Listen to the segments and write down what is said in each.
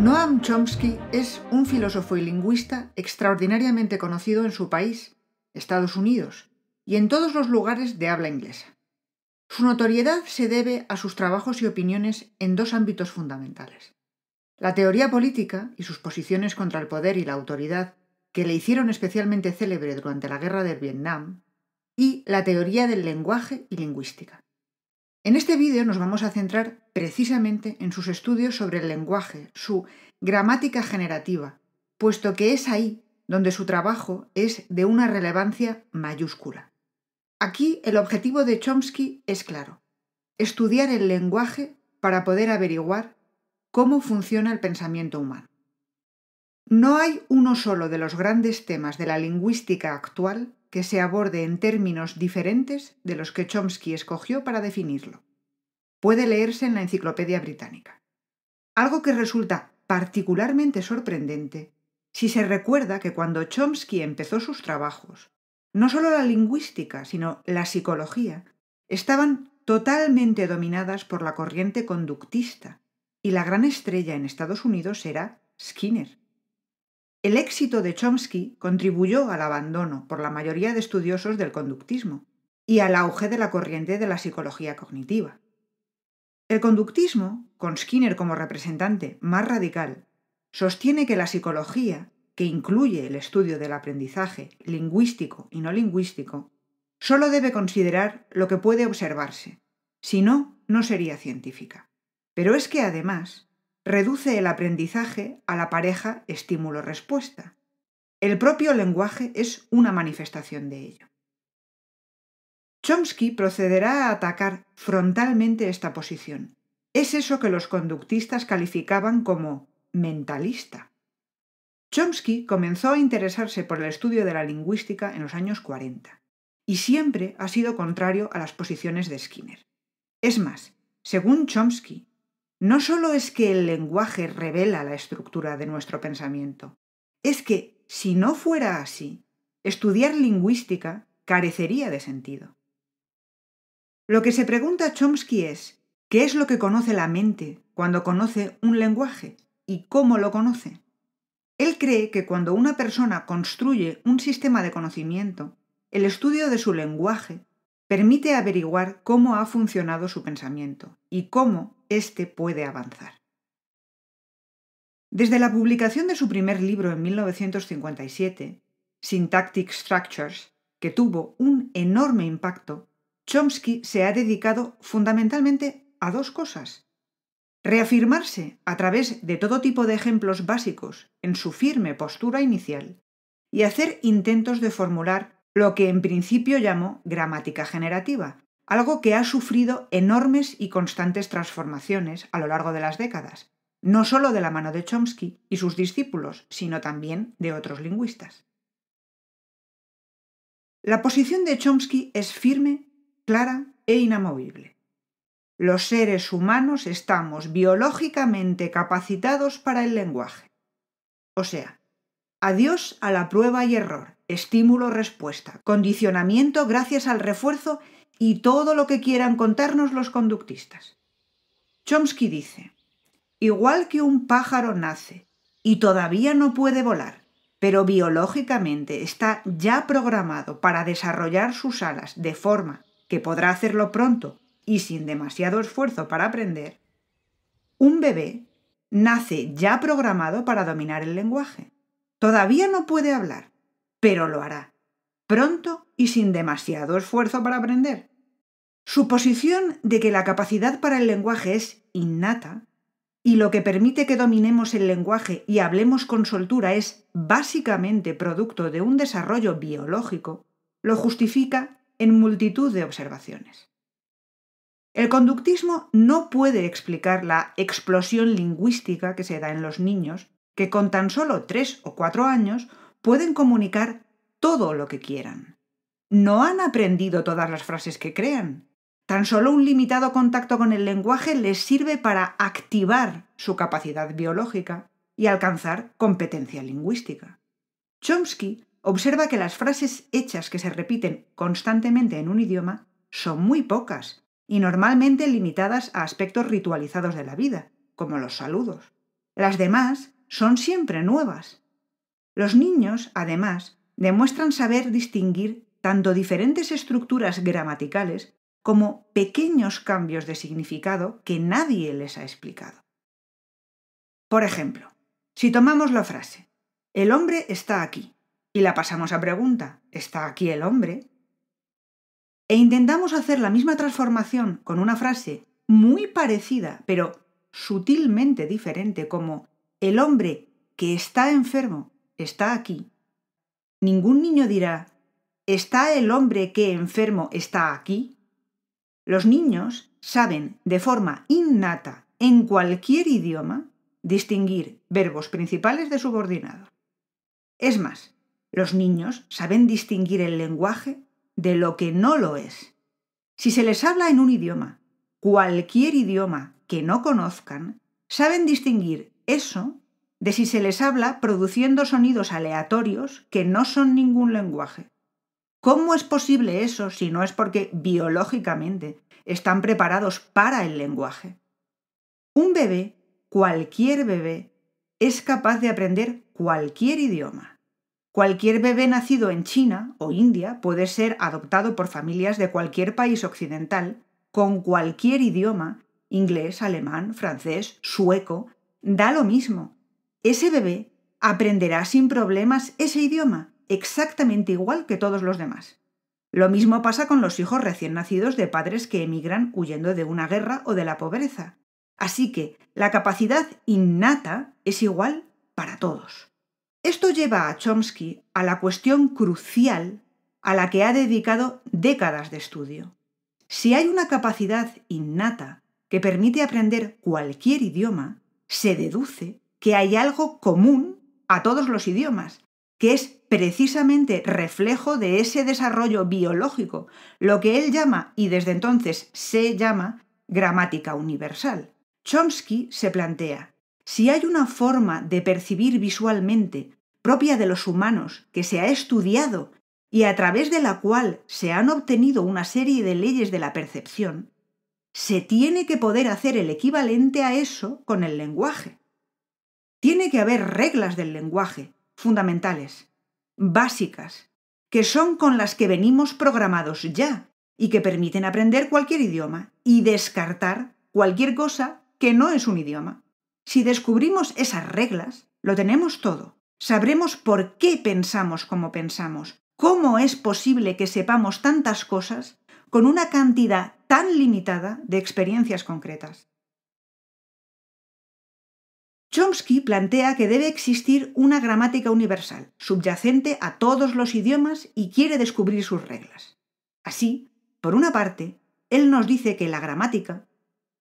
Noam Chomsky es un filósofo y lingüista extraordinariamente conocido en su país, Estados Unidos, y en todos los lugares de habla inglesa. Su notoriedad se debe a sus trabajos y opiniones en dos ámbitos fundamentales: la teoría política y sus posiciones contra el poder y la autoridad, que le hicieron especialmente célebre durante la Guerra del Vietnam, y la teoría del lenguaje y lingüística. En este vídeo nos vamos a centrar precisamente en sus estudios sobre el lenguaje, su gramática generativa, puesto que es ahí donde su trabajo es de una relevancia mayúscula. Aquí el objetivo de Chomsky es claro: estudiar el lenguaje para poder averiguar cómo funciona el pensamiento humano. No hay uno solo de los grandes temas de la lingüística actual que se aborde en términos diferentes de los que Chomsky escogió para definirlo. Puede leerse en la Enciclopedia Británica. Algo que resulta particularmente sorprendente si se recuerda que cuando Chomsky empezó sus trabajos, no solo la lingüística, sino la psicología, estaban totalmente dominadas por la corriente conductista, y la gran estrella en Estados Unidos era Skinner. El éxito de Chomsky contribuyó al abandono por la mayoría de estudiosos del conductismo y al auge de la corriente de la psicología cognitiva. El conductismo, con Skinner como representante más radical, sostiene que la psicología, que incluye el estudio del aprendizaje lingüístico y no lingüístico, solo debe considerar lo que puede observarse, si no, no sería científica. Pero es que además reduce el aprendizaje a la pareja estímulo-respuesta. El propio lenguaje es una manifestación de ello. Chomsky procederá a atacar frontalmente esta posición. Es eso que los conductistas calificaban como mentalista. Chomsky comenzó a interesarse por el estudio de la lingüística en los años 40 y siempre ha sido contrario a las posiciones de Skinner. Es más, según Chomsky, no solo es que el lenguaje revela la estructura de nuestro pensamiento, es que, si no fuera así, estudiar lingüística carecería de sentido. Lo que se pregunta Chomsky es: ¿qué es lo que conoce la mente cuando conoce un lenguaje y cómo lo conoce? Él cree que cuando una persona construye un sistema de conocimiento, el estudio de su lenguaje permite averiguar cómo ha funcionado su pensamiento y cómo éste puede avanzar. Desde la publicación de su primer libro en 1957, Syntactic Structures, que tuvo un enorme impacto, Chomsky se ha dedicado fundamentalmente a dos cosas: reafirmarse a través de todo tipo de ejemplos básicos en su firme postura inicial y hacer intentos de formular lo que en principio llamó gramática generativa, algo que ha sufrido enormes y constantes transformaciones a lo largo de las décadas, no solo de la mano de Chomsky y sus discípulos, sino también de otros lingüistas. La posición de Chomsky es firme, clara e inamovible. Los seres humanos estamos biológicamente capacitados para el lenguaje. O sea, adiós a la prueba y error, estímulo-respuesta, condicionamiento gracias al refuerzo y todo lo que quieran contarnos los conductistas. Chomsky dice: igual que un pájaro nace y todavía no puede volar, pero biológicamente está ya programado para desarrollar sus alas de forma que podrá hacerlo pronto y sin demasiado esfuerzo para aprender, un bebé nace ya programado para dominar el lenguaje. Todavía no puede hablar, pero lo hará, pronto y sin demasiado esfuerzo para aprender. Su posición de que la capacidad para el lenguaje es innata y lo que permite que dominemos el lenguaje y hablemos con soltura es básicamente producto de un desarrollo biológico, lo justifica en multitud de observaciones. El conductismo no puede explicar la explosión lingüística que se da en los niños, que con tan solo 3 o 4 años pueden comunicar todo lo que quieran. No han aprendido todas las frases que crean. Tan solo un limitado contacto con el lenguaje les sirve para activar su capacidad biológica y alcanzar competencia lingüística. Chomsky observa que las frases hechas que se repiten constantemente en un idioma son muy pocas y normalmente limitadas a aspectos ritualizados de la vida, como los saludos. Las demás son siempre nuevas. Los niños, además, demuestran saber distinguir tanto diferentes estructuras gramaticales como pequeños cambios de significado que nadie les ha explicado. Por ejemplo, si tomamos la frase «El hombre está aquí» y la pasamos a pregunta «¿Está aquí el hombre?», e intentamos hacer la misma transformación con una frase muy parecida, pero sutilmente diferente, como «El hombre que está enfermo está aquí», ningún niño dirá «¿Está el hombre que enfermo está aquí?». Los niños saben de forma innata en cualquier idioma distinguir verbos principales de subordinados. Es más, los niños saben distinguir el lenguaje de lo que no lo es. Si se les habla en un idioma, cualquier idioma que no conozcan, saben distinguir eso de si se les habla produciendo sonidos aleatorios que no son ningún lenguaje. ¿Cómo es posible eso si no es porque biológicamente están preparados para el lenguaje? Un bebé, cualquier bebé, es capaz de aprender cualquier idioma. Cualquier bebé nacido en China o India puede ser adoptado por familias de cualquier país occidental con cualquier idioma, inglés, alemán, francés, sueco, da lo mismo. Ese bebé aprenderá sin problemas ese idioma, exactamente igual que todos los demás. Lo mismo pasa con los hijos recién nacidos de padres que emigran huyendo de una guerra o de la pobreza. Así que la capacidad innata es igual para todos. Esto lleva a Chomsky a la cuestión crucial a la que ha dedicado décadas de estudio. Si hay una capacidad innata que permite aprender cualquier idioma, se deduce que hay algo común a todos los idiomas, que es precisamente reflejo de ese desarrollo biológico, lo que él llama, y desde entonces se llama, gramática universal. Chomsky se plantea, si hay una forma de percibir visualmente propia de los humanos que se ha estudiado y a través de la cual se han obtenido una serie de leyes de la percepción, se tiene que poder hacer el equivalente a eso con el lenguaje. Tiene que haber reglas del lenguaje, fundamentales, básicas, que son con las que venimos programados ya y que permiten aprender cualquier idioma y descartar cualquier cosa que no es un idioma. Si descubrimos esas reglas, lo tenemos todo. Sabremos por qué pensamos como pensamos. ¿Cómo es posible que sepamos tantas cosas con una cantidad tan limitada de experiencias concretas? Chomsky plantea que debe existir una gramática universal, subyacente a todos los idiomas y quiere descubrir sus reglas. Así, por una parte, él nos dice que la gramática,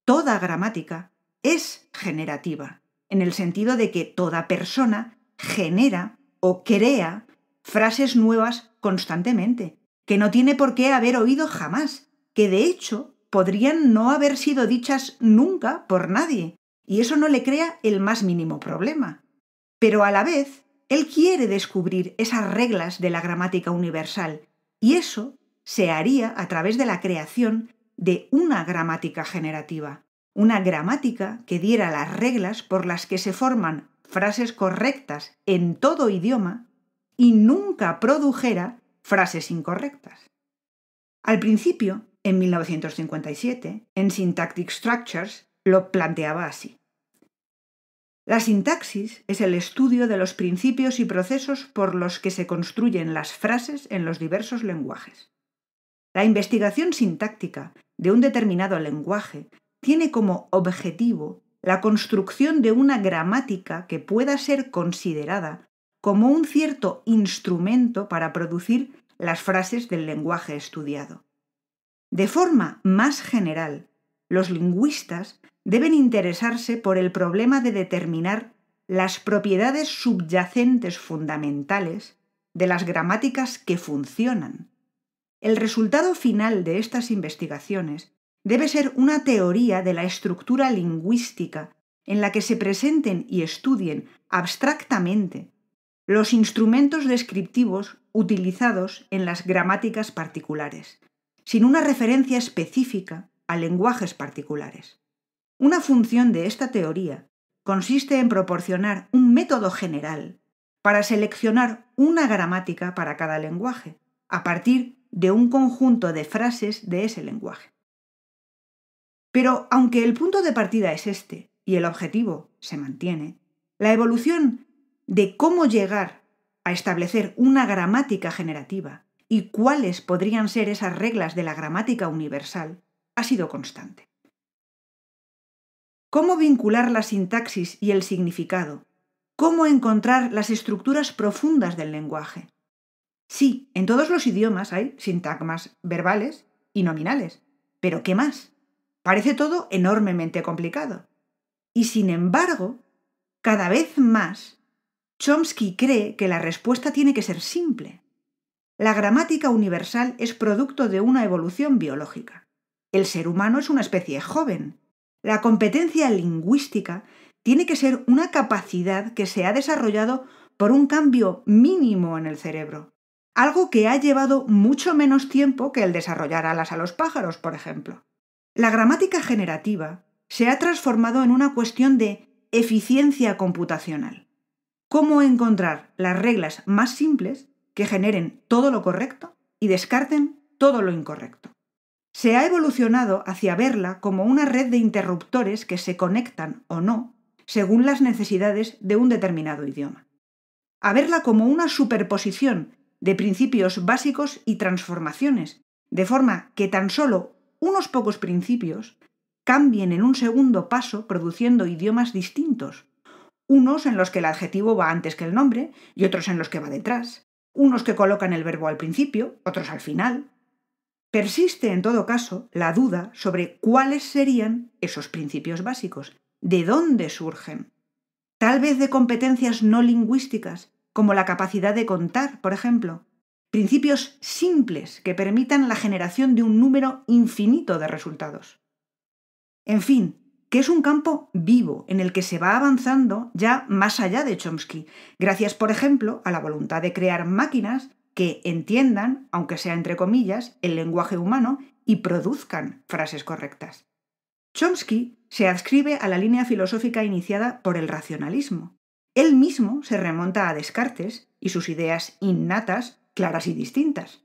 toda gramática, es generativa, en el sentido de que toda persona genera o crea frases nuevas constantemente, que no tiene por qué haber oído jamás, que de hecho podrían no haber sido dichas nunca por nadie, y eso no le crea el más mínimo problema. Pero a la vez, él quiere descubrir esas reglas de la gramática universal, y eso se haría a través de la creación de una gramática generativa, una gramática que diera las reglas por las que se forman frases correctas en todo idioma y nunca produjera frases incorrectas. Al principio, en 1957, en Syntactic Structures, lo planteaba así. La sintaxis es el estudio de los principios y procesos por los que se construyen las frases en los diversos lenguajes. La investigación sintáctica de un determinado lenguaje tiene como objetivo la construcción de una gramática que pueda ser considerada como un cierto instrumento para producir las frases del lenguaje estudiado. De forma más general, los lingüistas deben interesarse por el problema de determinar las propiedades subyacentes fundamentales de las gramáticas que funcionan. El resultado final de estas investigaciones debe ser una teoría de la estructura lingüística en la que se presenten y estudien abstractamente los instrumentos descriptivos utilizados en las gramáticas particulares, sin una referencia específica a lenguajes particulares. Una función de esta teoría consiste en proporcionar un método general para seleccionar una gramática para cada lenguaje, a partir de un conjunto de frases de ese lenguaje. Pero aunque el punto de partida es este y el objetivo se mantiene, la evolución de cómo llegar a establecer una gramática generativa y cuáles podrían ser esas reglas de la gramática universal ha sido constante. ¿Cómo vincular la sintaxis y el significado? ¿Cómo encontrar las estructuras profundas del lenguaje? Sí, en todos los idiomas hay sintagmas verbales y nominales, pero ¿qué más? Parece todo enormemente complicado. Y sin embargo, cada vez más, Chomsky cree que la respuesta tiene que ser simple. La gramática universal es producto de una evolución biológica. El ser humano es una especie joven. La competencia lingüística tiene que ser una capacidad que se ha desarrollado por un cambio mínimo en el cerebro, algo que ha llevado mucho menos tiempo que el desarrollar alas a los pájaros, por ejemplo. La gramática generativa se ha transformado en una cuestión de eficiencia computacional. ¿Cómo encontrar las reglas más simples que generen todo lo correcto y descarten todo lo incorrecto? Se ha evolucionado hacia verla como una red de interruptores que se conectan o no según las necesidades de un determinado idioma. A verla como una superposición de principios básicos y transformaciones, de forma que tan solo unos pocos principios cambien en un segundo paso produciendo idiomas distintos, unos en los que el adjetivo va antes que el nombre y otros en los que va detrás, unos que colocan el verbo al principio, otros al final. Persiste, en todo caso, la duda sobre cuáles serían esos principios básicos, de dónde surgen. Tal vez de competencias no lingüísticas, como la capacidad de contar, por ejemplo. Principios simples que permitan la generación de un número infinito de resultados. En fin, que es un campo vivo en el que se va avanzando ya más allá de Chomsky, gracias, por ejemplo, a la voluntad de crear máquinas que entiendan, aunque sea entre comillas, el lenguaje humano y produzcan frases correctas. Chomsky se adscribe a la línea filosófica iniciada por el racionalismo. Él mismo se remonta a Descartes y sus ideas innatas, claras y distintas.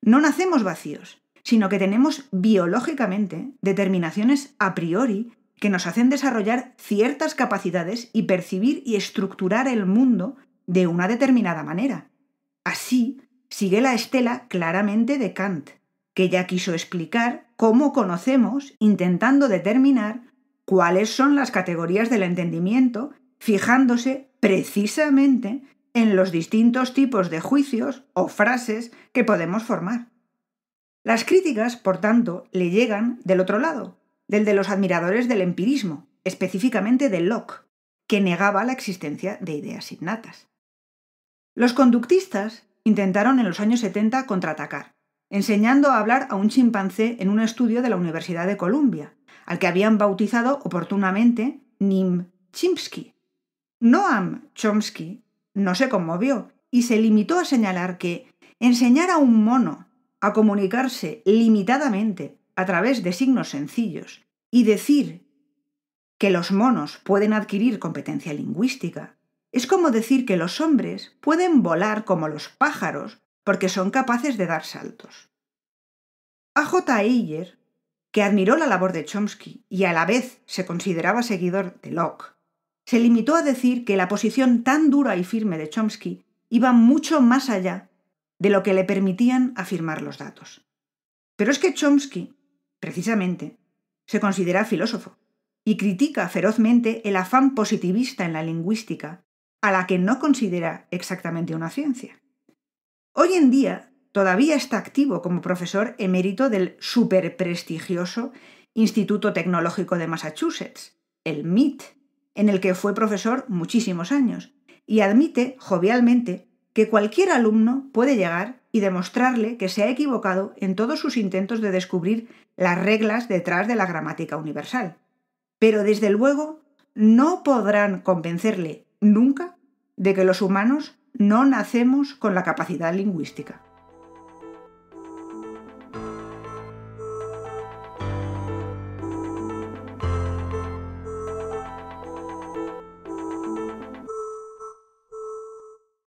No nacemos vacíos, sino que tenemos biológicamente determinaciones a priori que nos hacen desarrollar ciertas capacidades y percibir y estructurar el mundo de una determinada manera. Así, sigue la estela claramente de Kant, que ya quiso explicar cómo conocemos intentando determinar cuáles son las categorías del entendimiento, fijándose precisamente en los distintos tipos de juicios o frases que podemos formar. Las críticas, por tanto, le llegan del otro lado, del de los admiradores del empirismo, específicamente de Locke, que negaba la existencia de ideas innatas. Los conductistas intentaron en los años 70 contraatacar, enseñando a hablar a un chimpancé en un estudio de la Universidad de Columbia, al que habían bautizado oportunamente Nim Chimpsky. Noam Chomsky no se conmovió y se limitó a señalar que enseñar a un mono a comunicarse limitadamente a través de signos sencillos y decir que los monos pueden adquirir competencia lingüística es como decir que los hombres pueden volar como los pájaros porque son capaces de dar saltos. A.J. Ayer, que admiró la labor de Chomsky y a la vez se consideraba seguidor de Locke, se limitó a decir que la posición tan dura y firme de Chomsky iba mucho más allá de lo que le permitían afirmar los datos. Pero es que Chomsky, precisamente, se considera filósofo y critica ferozmente el afán positivista en la lingüística, a la que no considera exactamente una ciencia. Hoy en día todavía está activo como profesor emérito del superprestigioso Instituto Tecnológico de Massachusetts, el MIT, en el que fue profesor muchísimos años, y admite jovialmente que cualquier alumno puede llegar y demostrarle que se ha equivocado en todos sus intentos de descubrir las reglas detrás de la gramática universal. Pero desde luego no podrán convencerle nunca de que los humanos no nacemos con la capacidad lingüística.